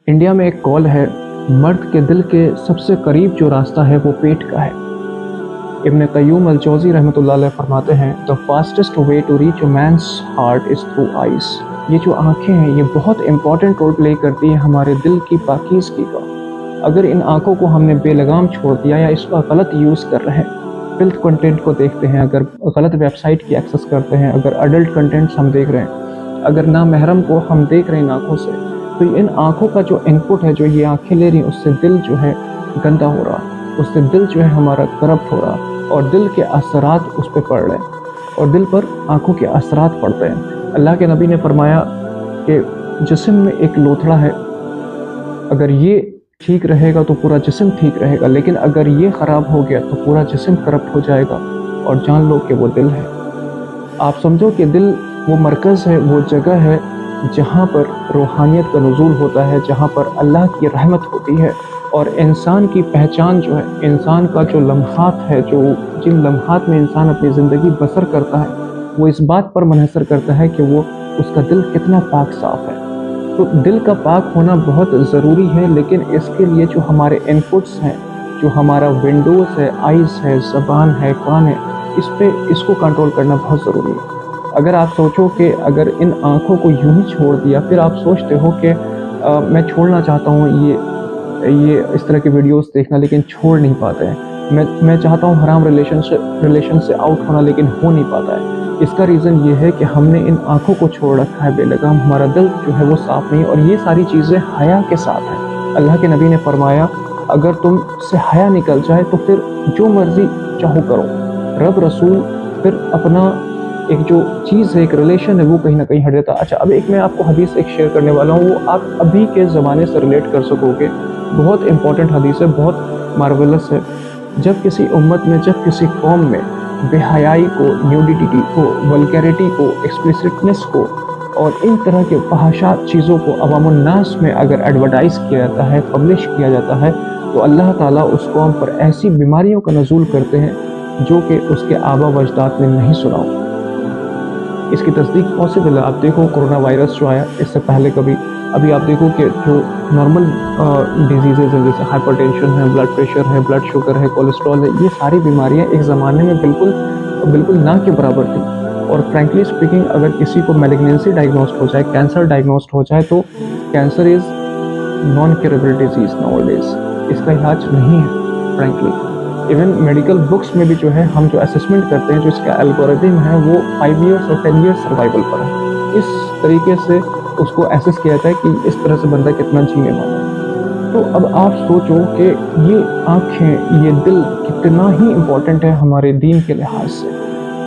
India में एक call है, मर्द के दिल के सबसे करीब जो रास्ता है वो पेट का है। इब्न क़य्यूम अल-जौज़ी रहमतुल्लाह अलैह फरमाते हैं, the fastest way to reach a man's heart is through eyes. ये जो आँखें हैं ये बहुत इंपॉर्टेंट रोल प्ले करती हैं हमारे दिल की पाकीज़गी का। अगर इन आँखों को हमने बेलगाम छोड़ दिया या इसका गलत यूज़ कर रहे हैं, फिल्थ कंटेंट को देखते हैं, अगर गलत वेबसाइट की एक्सेस करते हैं, अगर अडल्ट कंटेंट्स हम देख रहे हैं, अगर नामहरम को हम देख रहे हैं इन आँखों से, तो इन आँखों का जो इनपुट है, जो ये आँखें ले रही हैं, उससे दिल जो है गंदा हो रहा, उससे दिल जो है हमारा करप्ट हो रहा और दिल के असरात उस पर पड़ रहे हैं और दिल पर आँखों के असरात पड़ते हैं। अल्लाह के नबी ने फरमाया कि जिस्म में एक लोथड़ा है, अगर ये ठीक रहेगा तो पूरा जिस्म ठीक रहेगा, लेकिन अगर ये ख़राब हो गया तो पूरा जिस्म करप्ट हो जाएगा। और जान लो कि वो दिल है। आप समझो कि दिल वो मरकज़ है, वो जगह है जहाँ पर रूहानियत का नुज़ूल होता है, जहाँ पर अल्लाह की रहमत होती है और इंसान की पहचान जो है, इंसान का जो लम्हात है, जो जिन लम्हात में इंसान अपनी ज़िंदगी बसर करता है, वो इस बात पर मुनहसर करता है कि वो उसका दिल कितना पाक साफ़ है। तो दिल का पाक होना बहुत ज़रूरी है, लेकिन इसके लिए जो हमारे इनपुट्स हैं, जो हमारा विंडोज़ है, आइज़ है, ज़बान है, कान है, इसको कंट्रोल करना बहुत ज़रूरी है। अगर आप सोचो कि अगर इन आँखों को यूं ही छोड़ दिया, फिर आप सोचते हो कि मैं छोड़ना चाहता हूँ ये इस तरह की वीडियोस देखना, लेकिन छोड़ नहीं पाते हैं। मैं चाहता हूँ हराम रिलेशन से आउट होना, लेकिन हो नहीं पाता है। इसका रीज़न ये है कि हमने इन आँखों को छोड़ रखा है बेलगाम, हमारा दिल जो है वो साफ़ नहीं, और ये सारी चीज़ें हया के साथ हैं। अल्लाह के नबी ने फरमाया, अगर तुम से हया निकल जाए तो फिर जो मर्ज़ी चाहो करो। रब रसूल फिर अपना एक जो चीज़ है, एक रिलेशन है, वो कहीं ना कहीं हट जाता है। अच्छा, अब एक मैं आपको हदीस एक शेयर करने वाला हूँ, वो आप अभी के ज़माने से रिलेट कर सकोगे। बहुत इंपॉर्टेंट हदीस है, बहुत मार्वेलस है। जब किसी उम्मत में, जब किसी कौम में बेहयाई को, न्यूडिटी को, वल्गैरिटी को, एक्सप्लिसिटनेस को और इन तरह के फहाशात चीज़ों को अवामुन नास में अगर एडवर्टाइज़ किया जाता है, पब्लिश किया जाता है, तो अल्लाह ताला उस कौम पर ऐसी बीमारियों का नज़ूल करते हैं जो कि उसके आबा व अजदाद ने नहीं सुना हो। इसकी तस्दीक पॉसिबल है। आप देखो कोरोना वायरस जो आया, इससे पहले कभी अभी आप देखो कि जो नॉर्मल डिजीज़ेज़ हैं, जैसे हाइपरटेंशन है, ब्लड प्रेशर है, ब्लड शुगर है, कोलेस्ट्रॉल है, ये सारी बीमारियां एक ज़माने में बिल्कुल ना के बराबर थी। और फ्रैंकली स्पीकिंग, अगर किसी को मैलिग्नेंसी डायग्नोस्ड हो जाए, कैंसर डायग्नोस्ड हो जाए, तो cancer is non curable disease nowadays. इसका इलाज नहीं है फ्रैंकली। इवन मेडिकल बुक्स में भी जो है, हम जो असेसमेंट करते हैं, जो इसका एल्गोरिथम है, वो 5 इयर्स और 10 इयर्स सर्वाइवल पर है। इस तरीके से उसको एसेस किया जाता है कि इस तरह से बंदा कितना जीने वाला है। तो अब आप सोचो कि ये आँखें, ये दिल कितना ही इम्पोर्टेंट है हमारे दीन के लिहाज से।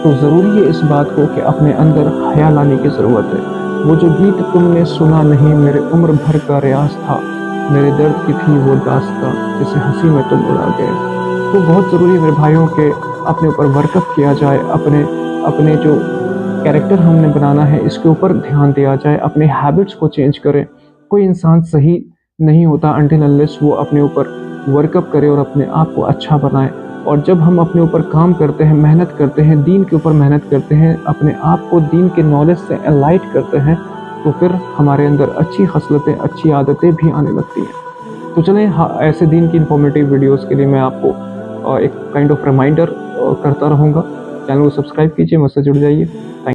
तो ज़रूरी है इस बात को कि अपने अंदर हया लाने की ज़रूरत है। वो जो गीत तुमने सुना नहीं, मेरे उम्र भर का रियाज था, मेरे दर्द की थी वो दास्तां, जिसे हंसी में तुम उड़ा गए। तो बहुत ज़रूरी है मेरे भाइयों के अपने ऊपर वर्कअप किया जाए, अपने जो कैरेक्टर हमने बनाना है इसके ऊपर ध्यान दिया जाए, अपने हैबिट्स को चेंज करें। कोई इंसान सही नहीं होता अनटिल अनलेस वो अपने ऊपर वर्कअप करे और अपने आप को अच्छा बनाए। और जब हम अपने ऊपर काम करते हैं, मेहनत करते हैं, दीन के ऊपर मेहनत करते हैं, अपने आप को दीन के नॉलेज से एनलाइट करते हैं, तो फिर हमारे अंदर अच्छी खसलतें, अच्छी आदतें भी आने लगती हैं। तो चलें, ऐसे दीन की इंफॉर्मेटिव वीडियोज़ के लिए मैं आपको एक काइंड ऑफ रिमाइंडर करता रहूँगा। चैनल को सब्सक्राइब कीजिए, मुझसे जुड़ जाइए। थैंक